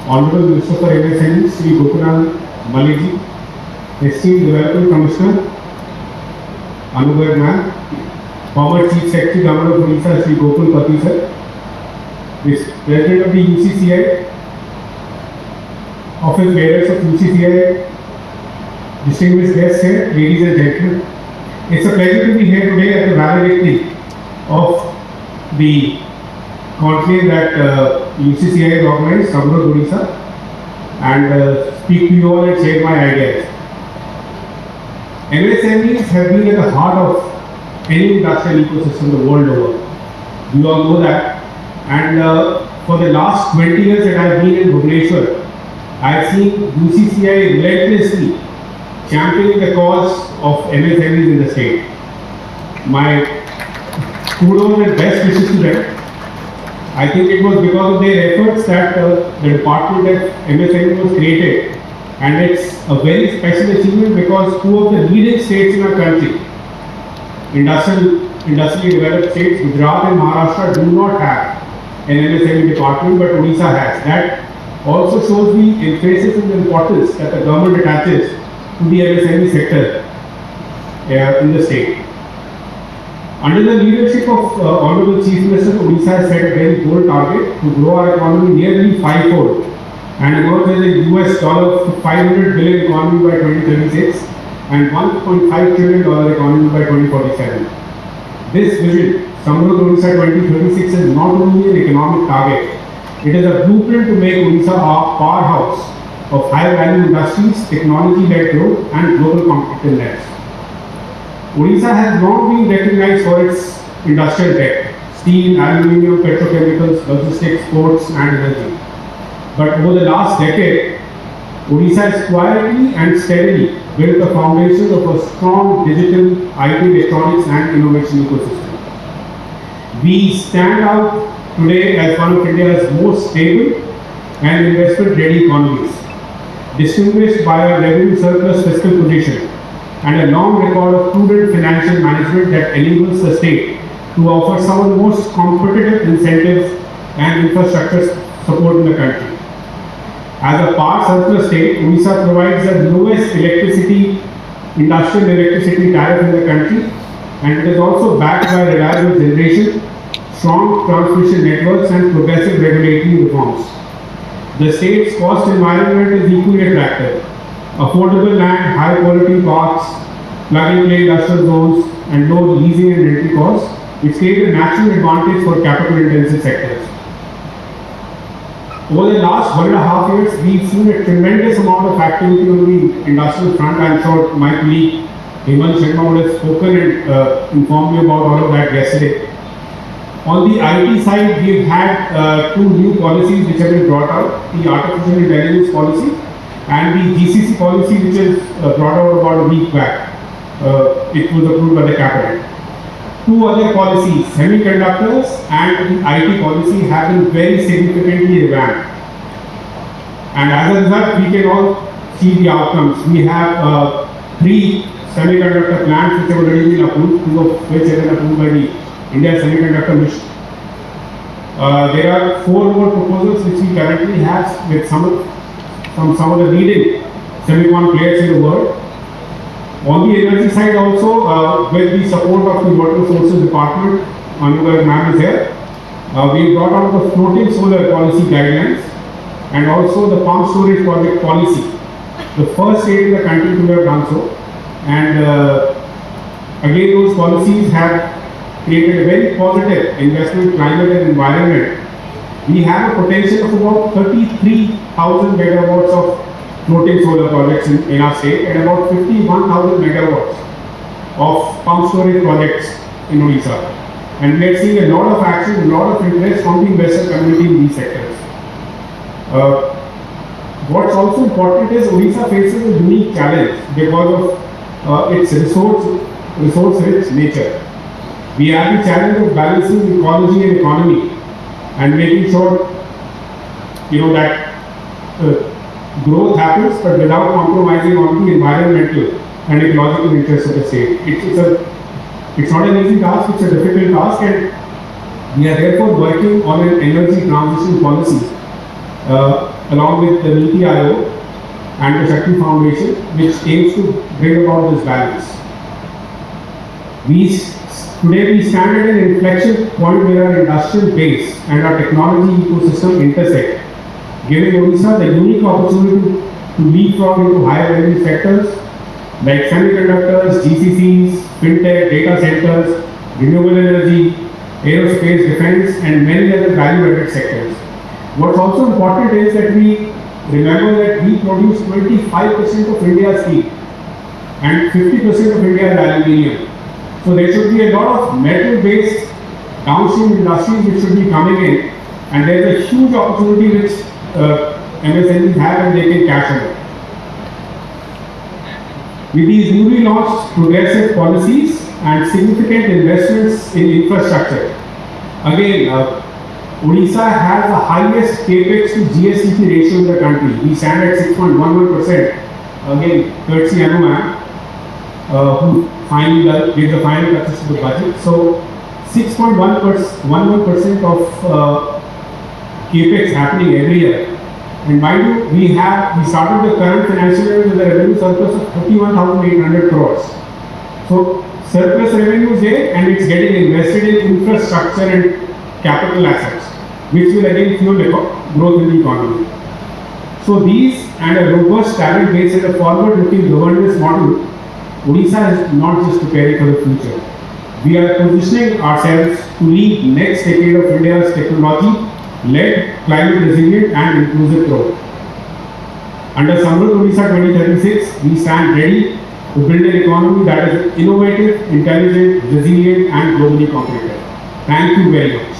Honorable Minister for MSME, Sri Gokulan Maliji, esteemed Development Commissioner, Anubhav Ma'am, former Chief Secretary Government of Odisha, Sri Gokul Pati sir, this President of the UCCI, office bearers of UCCI, distinguished guests here, ladies and gentlemen. It's a pleasure to be here today at the valedictory of the conclave that UCCI has organized, Samruddh Odisha, and speak to you all and share my ideas. MSMEs have been at the heart of any industrial ecosystem the world over. You all know that. And for the last 20 years that I have been in Bhubaneswar, I have seen UCCI relentlessly championing the cause of MSMEs in the state. My kudos and best wishes to them. I think it was because of their efforts that the Department of MSME was created, and it's a very special achievement because two of the leading states in our country, industrially developed states, Gujarat and Maharashtra, do not have an MSME department, but Odisha has. That also shows the emphasis and the importance that the government attaches to the MSME sector in the state. Under the leadership of Honorable Chief Minister, Odisha has set a very bold target to grow our economy nearly fivefold and emerge as a $500 billion economy by 2036 and $1.5 trillion economy by 2047. This vision, Samruddh Odisha 2036, is not only an economic target, it is a blueprint to make Odisha a powerhouse of high-value industries, technology-led growth and global competitiveness. Odisha has long been recognized for its industrial tech, steel, aluminium, petrochemicals, logistics, ports and energy. But over the last decade, Odisha has quietly and steadily built the foundation of a strong digital, IT, electronics and innovation ecosystem. We stand out today as one of India's most stable and investment-ready economies, distinguished by a revenue surplus fiscal position and a long record of prudent financial management that enables the state to offer some of the most competitive incentives and infrastructure support in the country. As a part surplus state, Odisha provides the lowest industrial electricity tariff in the country, and it is also backed by reliable generation, strong transmission networks and progressive regulatory reforms. The state's cost environment is equally attractive. Affordable land, high quality parks, plug-and-play industrial zones and low leasing and rental costs, which create a natural advantage for capital-intensive sectors. Over the last 1.5 years, we've seen a tremendous amount of activity on the industrial front. I'm sure my colleague Hemant Sharma would have spoken and informed you about all of that yesterday. On the IT side, we've had two new policies which have been brought out, the Artificial Intelligence Policy and the GCC policy, which is brought out about a week back. It was approved by the cabinet. Two other policies, semiconductors and the IT policy, have been very significantly revamped. And as a result, we can all see the outcomes. We have 3 semiconductor plants which have already been approved, 2 of which have been approved by the India Semiconductor Mission. There are 4 more proposals which we currently have with from some of the leading semicon players in the world. On the energy side also, with the support of the Water Resources Department, Anubhav Ma'am is here, we brought out the floating solar policy guidelines and also the pump storage project policy, the first state in the country to have done so. And again, those policies have created a very positive investment climate and environment. We have a potential of about 33,000 megawatts of floating solar projects in our state and about 51,000 megawatts of pump storage projects in Odisha. And we are seeing a lot of action, a lot of interest from the investor community in these sectors. What's also important is Odisha faces a unique challenge because of its resource-rich nature. We have the challenge of balancing ecology and economy and making sure that growth happens, but without compromising on the environmental and ecological interests of the state. It's not an easy task, it's a difficult task, and we are therefore working on an energy transition policy along with the NITI Aayog and the Shakti Foundation, which aims to bring about this balance. Today we stand at an inflection point where our industrial base and our technology ecosystem intersect, giving Odisha the unique opportunity to leapfrog into higher value sectors like semiconductors, GCCs, fintech, data centers, renewable energy, aerospace, defense, and many other value-added sectors. What's also important is that we remember that we produce 25% of India's steel and 50% of India's aluminium. So there should be a lot of metal-based downstream industries which should be coming in, and there's a huge opportunity which MSMEs have and they can cash on it. With these newly launched progressive policies and significant investments in infrastructure, again, Odisha has the highest capex to GSDP ratio in the country. We stand at 6.11%. Again, courtesy Anu ma'am, who gave the final touches to the budget. So 6.11% of capex happening every year. And mind you, we started the current financial year with a revenue surplus of 31,800 crores. So surplus revenue is there and it's getting invested in infrastructure and capital assets, which will again fuel growth in the economy. So these and a robust talent base and a forward-looking governance model, Odisha is not just preparing for the future. We are positioning ourselves to lead next decade of India's technology-led, climate-resilient and inclusive growth. Under Samruddh Odisha 2036, we stand ready to build an economy that is innovative, intelligent, resilient and globally competitive. Thank you very much.